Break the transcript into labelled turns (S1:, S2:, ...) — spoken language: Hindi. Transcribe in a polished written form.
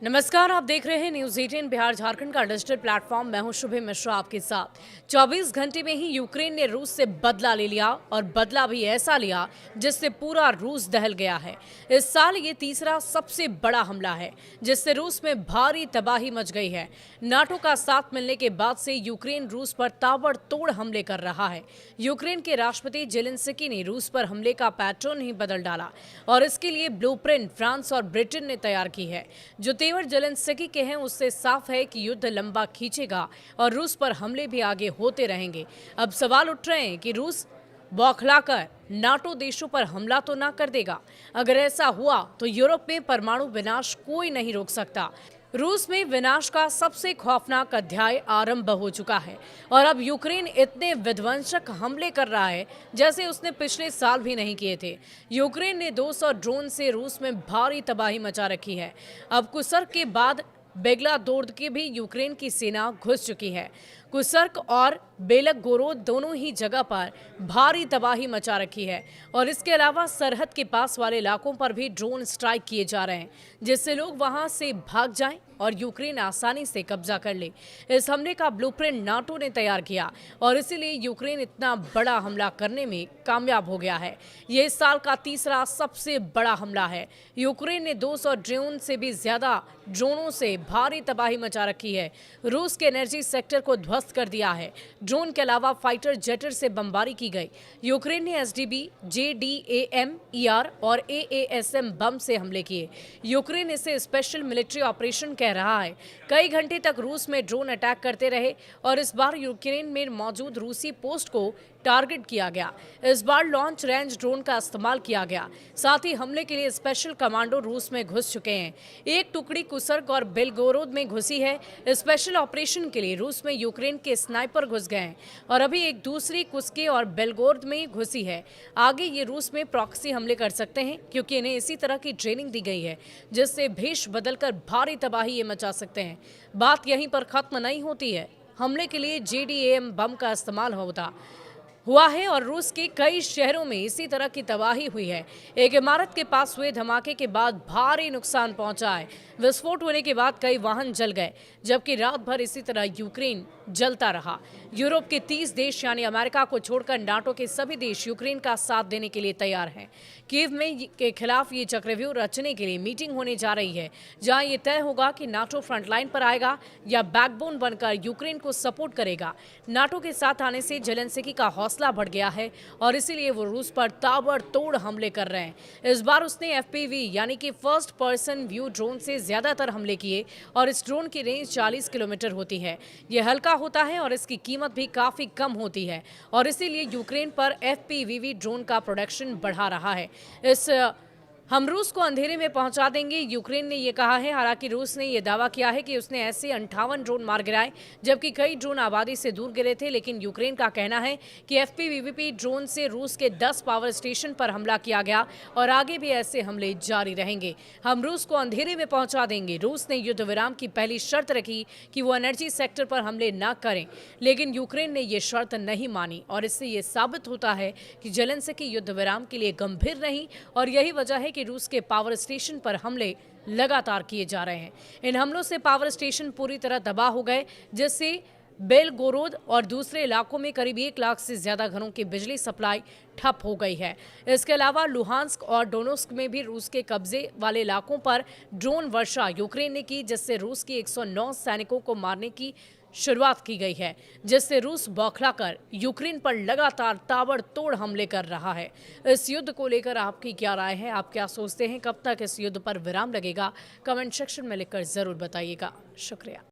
S1: नमस्कार, आप देख रहे हैं न्यूज 18 बिहार झारखंड का डिजिटल प्लेटफॉर्म। मैं हूं शुभे मिश्रा आपके साथ। 24 घंटे में ही यूक्रेन ने रूस से बदला ले लिया और बदला भी ऐसा लिया जिससे पूरा रूस दहल गया है। इस साल ये तीसरा सबसे बड़ा हमला है जिससे रूस में भारी तबाही मच गई है। नाटो का साथ मिलने के बाद से यूक्रेन रूस पर ताबड़तोड़ हमले कर रहा है। यूक्रेन के राष्ट्रपति जेलेंस्की ने रूस पर हमले का पैटर्न ही बदल डाला और इसके लिए ब्लूप्रिंट फ्रांस और ब्रिटेन ने तैयार की है। जो तेवर जेलेंस्की के हैं उससे साफ है कि युद्ध लंबा खींचेगा और रूस पर हमले भी आगे होते रहेंगे। अब सवाल उठ रहे हैं कि रूस बौखलाकर नाटो देशों पर हमला तो ना कर देगा। अगर ऐसा हुआ तो यूरोप में परमाणु विनाश कोई नहीं रोक सकता। रूस में विनाश का सबसे खौफनाक अध्याय आरंभ हो चुका है और अब यूक्रेन इतने विध्वंसक हमले कर रहा है जैसे उसने पिछले साल भी नहीं किए थे। यूक्रेन ने 200 ड्रोन से रूस में भारी तबाही मचा रखी है। अब कुसर्क के बाद बेगलादोर्द की भी यूक्रेन की सेना घुस चुकी है। कुसर्क और बेलगोरोद दोनों ही जगह पर भारी तबाही मचा रखी है और इसके अलावा सरहद के पास वाले इलाकों पर भी ड्रोन स्ट्राइक किए जा रहे हैं जिससे लोग वहां से भाग जाएं और यूक्रेन आसानी से कब्जा कर ले। इस हमले का ब्लूप्रिंट नाटो ने तैयार किया और इसीलिए यूक्रेन इतना बड़ा हमला करने में कामयाब हो गया है। ये इस साल का तीसरा सबसे बड़ा हमला है। यूक्रेन ने 200 ड्रोन से भी ज्यादा ड्रोनों से भारी तबाही मचा रखी है। रूस के एनर्जी सेक्टर को ध्वस्त कर दिया है। ड्रोन के अलावा फाइटर जेटर से बमबारी की गई। यूक्रेन ने एसडीबी, जेडीएएम, ईआर और एएसएम बम से हमले किए। यूक्रेन इसे स्पेशल मिलिट्री ऑपरेशन कह रहा है। कई घंटे तक रूस में ड्रोन अटैक करते रहे और इस बार यूक्रेन में मौजूद रूसी पोस्ट को टारगेट किया गया। इस बार लॉन्च रेंज ड्रोन का इस्तेमाल किया गया। साथ ही हमले के लिए स्पेशल कमांडो रूस में घुस चुके हैं। एक टुकड़ी कुसर्क और बेलगोरोद में घुसी है। स्पेशल ऑपरेशन के लिए रूस में यूक्रेन के स्नाइपर घुस गए हैं और अभी एक दूसरी कुस्के और बेलगोरोद में घुसी है। आगे ये रूस में प्रॉक्सी हमले कर सकते हैं क्योंकि इन्हें इसी तरह की ट्रेनिंग दी गई है जिससे भेष बदलकर भारी तबाही ये मचा सकते हैं। बात यहीं पर खत्म नहीं होती है। हमले के लिए जेडीएम बम का इस्तेमाल हुआ है और रूस के कई शहरों में इसी तरह की तबाही हुई है। एक इमारत के पास हुए धमाके के बाद भारी नुकसान पहुंचा है। विस्फोट होने के बाद कई वाहन जल गए जबकि रात भर इसी तरह यूक्रेन जलता रहा। यूरोप के 30 देश यानी अमेरिका को छोड़कर नाटो के सभी देश यूक्रेन का साथ देने के लिए तैयार हैं। कीव में के खिलाफ ये चक्रव्यूह रचने के लिए मीटिंग होने जा रही है जहां ये तय होगा कि नाटो फ्रंटलाइन पर आएगा या बैकबोन बनकर यूक्रेन को सपोर्ट करेगा। नाटो के साथ आने से जेलेंस्की का हौसला बढ़ गया है और इसीलिए वो रूस पर ताबड़तोड़ हमले कर रहे हैं। इस बार उसने एफपीवी यानी कि फर्स्ट पर्सन व्यू ड्रोन से ज्यादातर हमले किए और इस ड्रोन की रेंज 40 किलोमीटर होती है। यह हल्का होता है और इसकी कीमत भी काफी कम होती है और इसीलिए यूक्रेन पर एफपीवीवी ड्रोन का प्रोडक्शन बढ़ा रहा है। हम रूस को अंधेरे में पहुंचा देंगे, यूक्रेन ने यह कहा है। हालांकि रूस ने यह दावा किया है कि उसने ऐसे 58 ड्रोन मार गिराए जबकि कई ड्रोन आबादी से दूर गिरे थे। लेकिन यूक्रेन का कहना है कि एफपीवीवी ड्रोन से रूस के 10 पावर स्टेशन पर हमला किया गया और आगे भी ऐसे हमले जारी रहेंगे। हम रूस को अंधेरे में पहुंचा देंगे। रूस ने युद्ध विराम की पहली शर्त रखी कि वो एनर्जी सेक्टर पर हमले न करें, लेकिन यूक्रेन ने यह शर्त नहीं मानी और इससे यह साबित होता है कि जेलेंस्की युद्ध विराम के लिए गंभीर नहीं और यही वजह है कि रूस के पावर स्टेशन पर हमले लगातार किए जा रहे हैं। इन हमलों से पावर स्टेशन पूरी तरह तबाह हो गए जिससे बेलगोरोद और दूसरे इलाकों में करीब 1 लाख से ज्यादा घरों की बिजली सप्लाई ठप हो गई है। इसके अलावा लुहांस्क और डोनेत्स्क में भी रूस के कब्जे वाले इलाकों पर ड्रोन वर्षा यूक्रेन ने की जिससे रूस के 109 सैनिकों को मारने की शुरुआत की गई है, जिससे रूस बौखलाकर यूक्रेन पर लगातार ताबड़तोड़ हमले कर रहा है। इस युद्ध को लेकर आपकी क्या राय है? आप क्या सोचते हैं? कब तक इस युद्ध पर विराम लगेगा? कमेंट सेक्शन में लिखकर जरूर बताइएगा। शुक्रिया।